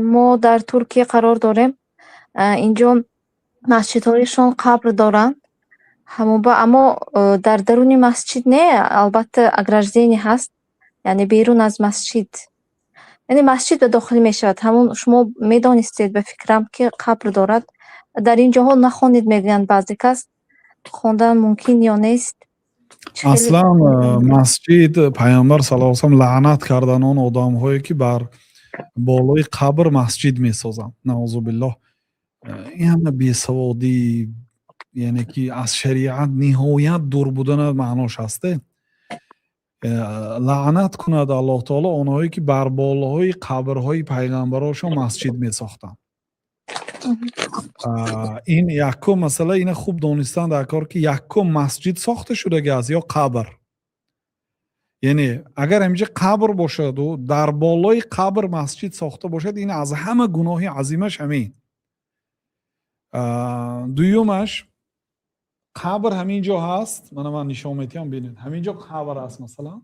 ما در ترکیه قرار داریم. اینجا مسجدهایشان قبر دارند. اما در درون مسجد نه، البته ограждение هست، یعنی بیرون از مسجد، یعنی مسجد به داخل می شود. همون شما می دانستید به فکرم که قبر دارد. در این جاها نخوانید میگویند بعضی کس، خواندن ممکن یا نیست. اصلا مسجد پیامبر صلی الله علیه و سلم لعنت کردن اون آدم هایی که بر بالای قبر مسجد می سازند. نعوذ بالله. این همه بیسوادی، یعنی که از شریعت نهایت دور بودن معناش هسته. لعنت کند الله تعالی اونهایی که بر بالای قبرهای پیغمبراشون مسجد می ساختن. این یکم مسئله اینه خوب دانستن در کار که یکم مسجد ساخته شده است یا قبر. یعنی اگر همینجا قبر باشد و در بالای قبر مسجد ساخته باشد، این از همه گناه عظیمش همین. دویومش قبر همینجا هست، من نشان میتیم ببینید همینجا قبر هست، مثلا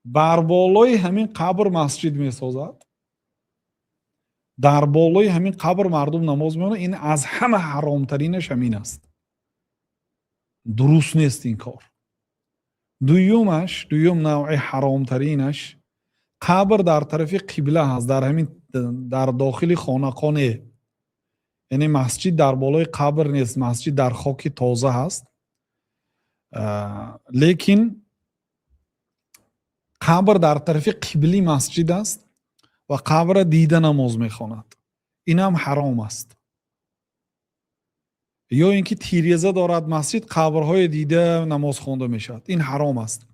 بر بالای همین قبر مسجد میسازد، در بالای همین قبر مردم نماز میخونند. این از همه حرامترینش همین است. درست نیست این کار. دویوم نوع حرامترینش قبر در طرف قبله هست، در همین در داخل خانه. یعنی مسجد در بالای قبر نیست، مسجد در خاک تازه هست. لیکن قبر در طرف قبلی مسجد است و قبر دیده نماز میخواند. این هم حرام است. یا اینکه تیریزه دارد مسجد، قبرهای دیده نماز خوانده میشد، این حرام است.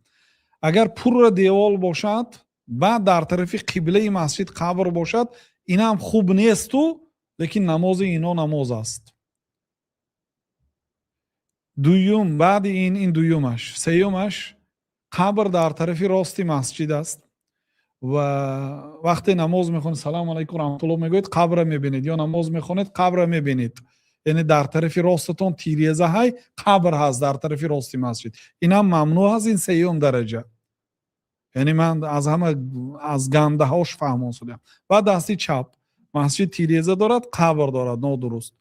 اگر پر دیوال باشد بعد در طرف قبله مسجد قبر باشد، این هم خوب نیست لیکن نماز اینا نماز است. دویوم، بعد این دویومش. سیومش قبر در طرف راستی مسجد است و وقتی نماز میخونید سلام علیکم رحمت الله میگوید، قبر میبینید، یا نماز میخونید قبر میبینید. یعنی در طرف راستتون تیریزه های قبر هست در طرف راستی مسجد. این هم ممنوع هست. این سیوم درجه. یعنی من از همه از گنده هاش فهمان شدم. بعد دستی چپ مسجد تیریزه دارد، قبر دارد، نادرست.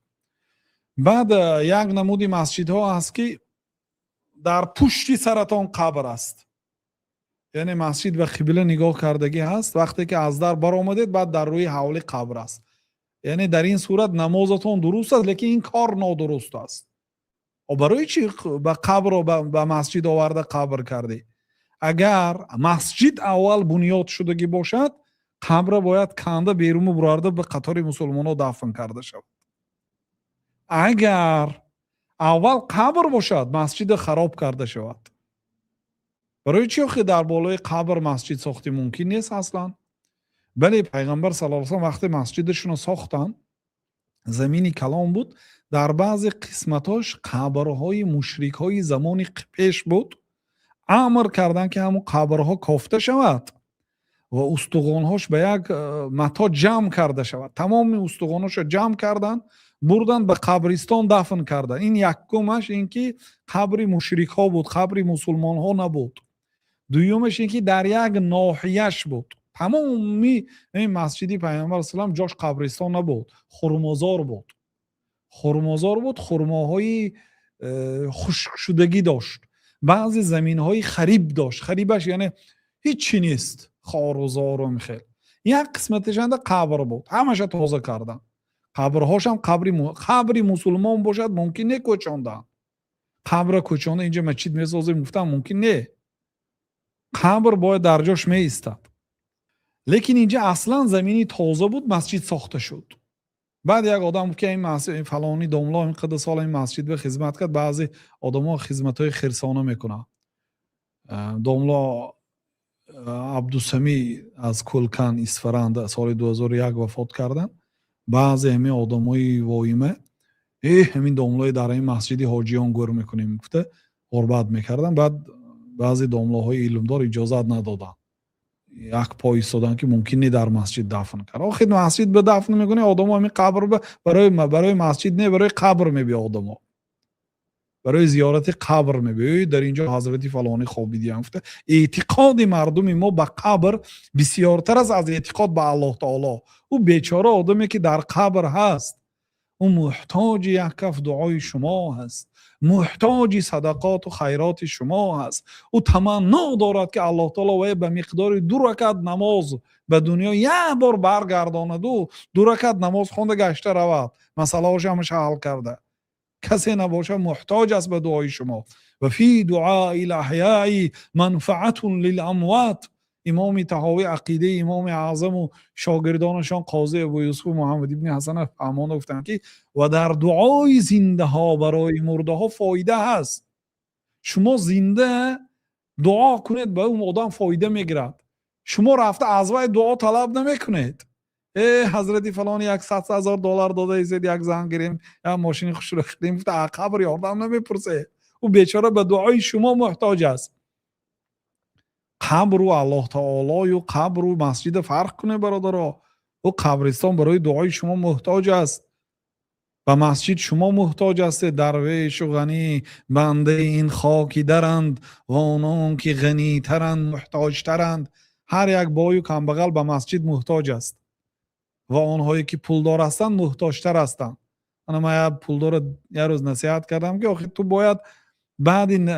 بعد یک نمودی مسجد ها هست که در پشتی سرتان قبر است. یعنی مسجد به قبله نگاه کردگی هست، وقتی که از در بر آمدید بعد در روی حولی قبر است. یعنی در این صورت نمازتون درست است، لیکن این کار نادرست است. و برای چی به قبر و به مسجد آورده قبر کردی؟ اگر مسجد اول بنیاد شدگی باشد، قبر باید کنده بیرون برده به قطار مسلمان ها دفن کرده شود. اگر اول قبر باشد، مسجد خراب کرده شود. برای چی آخه در بالای قبر مسجد ساختی ممکن نیست اصلا؟ بله، پیغمبر صلی الله علیه و سلم وقتی مسجدشون ساختن، زمینی کلام بود، در بعض قسمتاش قبرهای مشرکای زمان پیش بود. امر کردن که همون قبرها کافته شود و استخوان‌هاش به یک متا جمع کرده شود. تمام استخوان‌هاش جمع کردن، بردن به قبرستان دفن کردن. این یکمش این که قبر مشرک ها بود، قبر مسلمان ها نبود. دویمش این که در یک ناحیه‌اش بود. تمامی این مسجدی پیامبر صلی الله علیه و سلم جاش قبرستان نبود، خرمزار بود. خرماهای خشک شدگی داشت. بعضی زمین‌های خریب داشت. خریبش یعنی هیچی نیست، خار و زار و میخیل. یک قسمتش قبر بود، همش تازه کردن. قبرهاش هم قبری مسلمان باشد ممکن نه کوچاندن. قبر کوچانده اینجا مسجد میسازیم گفتم ممکن نه. قبر باید در جاش می ایستد. لیکن اینجا اصلا زمینی تازه بود، مسجد ساخته شد. بعد یک آدم که این مسجد فلانی دوملا اینقدر سال این مسجد به خدمت کرد، بعضی آدم‌ها خدمت‌های خرسانه میکنن. دوملا عبدالسمی از کلکن اسفرند سال 2001 وفات کردن. بعضی همین آدمای وایمه همین دوملای در این مسجدی حاجیان گور میکنیم گفته قربت میکردن. بعد بعضی دوملاهای علمدار اجازت ندادن، یک پای ایستادن که ممکنه در مسجد دفن کرد. آخه مسجد به دفن میکنه آدم ها همین قبر برای مسجد نه، برای قبر میبی آدم ها. برای زیارت قبر میبینید در اینجا حضرت فلانی خوابیدی گفته. اعتقاد مردم ما به قبر بسیارتر از اعتقاد به الله تعالی. او بیچاره آدمی که در قبر هست او محتاج یک کف دعای شما هست، محتاج صدقات و خیرات شما هست. او تمنا دارد که الله تعالی وی به مقدار 2 رکعت نماز به دنیا یک بار برگرداند و 2 رکعت نماز خونده گشته رود، مسئله هاش همش حل کرده. کسی نباشه محتاج است به دعای شما. و فی دعاء الاحیاء منفعت للاموات. امام طحاوی عقیده امام اعظم و شاگردانشان قاضی ابو یوسف محمد ابن حسن فرمانده گفتند که و در دعای زنده ها برای مرده ها فایده هست. شما زنده دعا کنید به اون آدم فایده میگیرد. شما رفته از وی دعا طلب نمیکنید. حضرت فلانی $100,000 داده ایزید یک زن گیریم یا ماشین خوش رو خریدیم گفته قبر یاردم نمیپرسه. او بیچاره به دعای شما محتاج است. قبر و الله تعالی و قبر و مسجد فرق کنه برادرها. و قبرستان برای دعای شما محتاج است. و مسجد شما محتاج است. درویش و غنی بنده این خاکی درند و آنان که غنی ترند محتاج ترند. هر یک بای و کمبغل به مسجد محتاج است و آنهایی که پولدار هستند محتاج تر هستند. من پولدار یه روز نصیحت کردم که آخه تو باید بعد این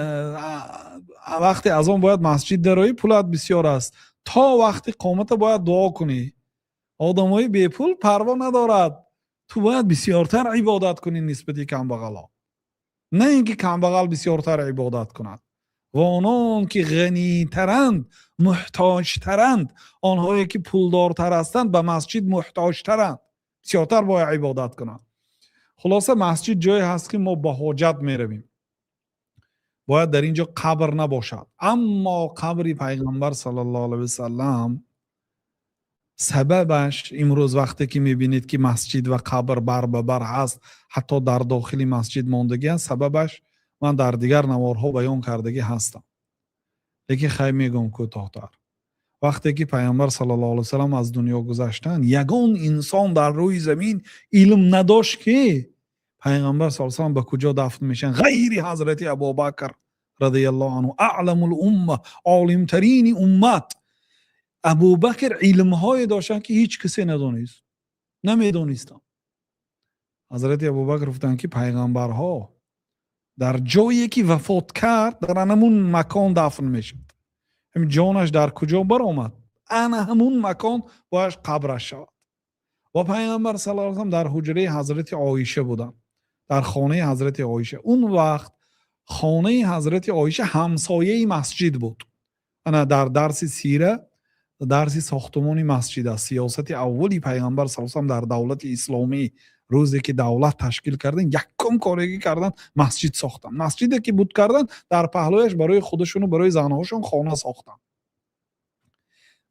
وقتی از آن باید مسجد درایی، پولت بسیار است، تا وقتی قامت باید دعا کنی. آدمای بی پول پروا ندارد. تو باید بسیارتر عبادت کنی نسبت کمبغلا، نه اینکه کمبغل بسیارتر عبادت کند. و آنان که غنی ترند محتاج ترند، آنهایی که پولدارتر هستند به مسجد محتاج ترند، بسیارتر باید عبادت کنند. خلاصه مسجد جایی هست که ما به حاجت می رویم. باید در اینجا قبر نباشد. اما قبر پیغمبر صلی الله علیه و سلم سببش امروز وقتی که میبینید که مسجد و قبر بر به بر هست، حتی در داخل مسجد ماندگی هست، سببش من در دیگر نوارها بیان کردگی هستم، لیکن خیلی میگم کوتاه‌تر. وقتی که پیامبر صلی الله علیه و سلم از دنیا گذشتن، یگان انسان در روی زمین علم نداشت که پیغمبر صلی الله علیه و سلم به کجا دفن میشن غیر حضرت ابوبکر رضی الله عنه، اعلم الامه، عالم ترین امت. ابوبکر علم های داشتن که هیچ کسی ندونست، نمیدونستن. حضرت ابوبکر گفتن که پیغمبرها در جایی که وفات کرد در همون مکان دفن میشد. همین جانش در کجا بر آمد، همون مکان باید قبرش شود. و پیغمبر صلی الله علیه و سلم در حجره حضرت عایشه بودن، در خانه حضرت عایشه. اون وقت خانه حضرت عایشه همسایه مسجد بود. انا در درس سیره، درس ساختمان مسجد است. سیاست اولی پیغمبر صلی الله علیه و سلم در دولت اسلامی روزی که دولت تشکیل کردن، یکم کاری کردن مسجد ساختن. مسجدی که بود کردن در پهلویش برای خودشون و برای زنهاشون خانه ساختن،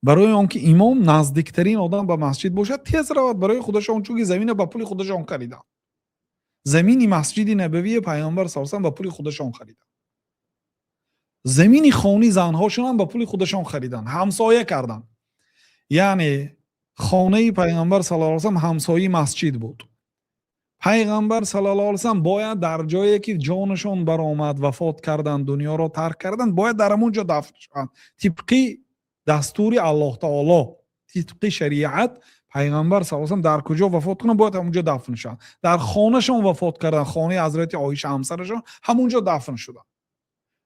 برای آنکه امام نزدیکترین آدم به مسجد باشد، تیز رود برای خودشون، چون زمین به پول خودشون خریدن. زمین مسجد نبوی پیامبر صلی الله علیه و سلم به پول خودشون خریدن. زمین خانه زنهاشون هم به پول خودشون خریدن، همسایه کردن. یعنی خانه پیامبر صلی الله علیه و سلم همسایه مسجد بود. پیغمبر صلی الله علیه و سلم باید در جایی که جانشون برآمد، وفات کردن، دنیا را ترک کردن، باید در همونجا دفن شوند. طبق دستور الله تعالی، طبق شریعت پیغمبر صلی الله علیه و سلم در کجا وفات کنن باید همونجا دفن شوند. در خانهشون وفات کردن، خانه حضرت عایشه همسرشون، همونجا دفن شدن.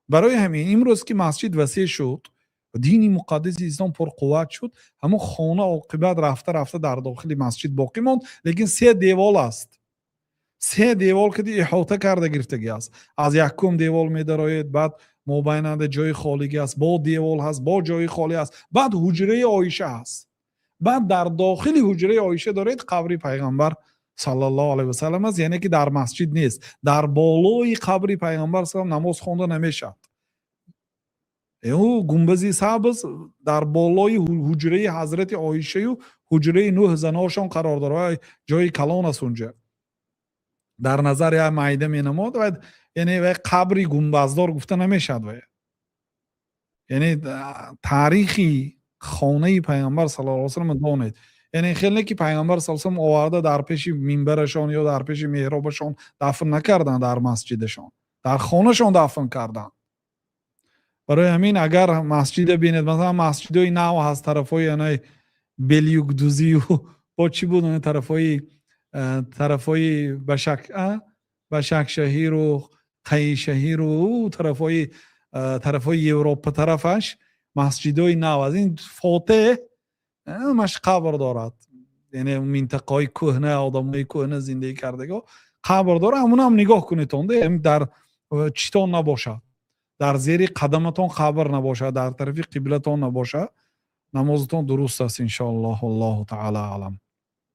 برای همین امروز که مسجد وسیع شد، دین مقدس اسلام پر قوت شد، همون خانه عاقبت رفته رفته در داخل مسجد باقی ماند، لیکن 3 دیوال است. 3 دیوال که احاطه کرده گرفتگی است. از یکم دیوال می‌دراید، بعد مابین جای خالی است، با دیوال هست، با جای خالی است، بعد حجره عایشه هست، بعد در داخل حجره عایشه دارید قبر پیغمبر صلی الله علیه و سلم است. یعنی که در مسجد نیست، در بالای قبر پیغمبر صلی الله علیه و نماز خوانده نمیشد. او گنبزی سبز در بالای حجره حضرت عایشه و حجره 9 زناشون قرار داره، جای کلان است اونجا. در نظر یا معیده می نمود و یعنی قبری گنبزدار گفته نمیشد. یعنی تاریخی خانه پیغمبر صلی الله علیه و سلم دانید. یعنی خیلی که پیغمبر صلی الله علیه و سلم آورده در پیش منبرشان یا در پیش محرابشان دفن نکردن در مسجدشان، дар хонашон дафн карданд. барои ҳамин агар масҷиде бинед, масалан масҷидои нав ҳаст тарафҳои анаи белюгдузию бо чӣ буд он тарафҳои башакшаҳиру қаишаҳиру тарафҳои Европа тарафаш масҷидои нав аз ин фотеҳ ҳамаш қабр дорад. яъне минтақаҳои кӯҳна, одамҳои кӯҳна зиндагӣ кардаго қабр дорад. ҳамунам нигоҳ кунед он дар читон набошад, дар зери қадаматон қабр набошад, дар тарафи қиблатон набошад. намозатон дуруст аст иншоаллоҳ. аллоҳу таъала аълам.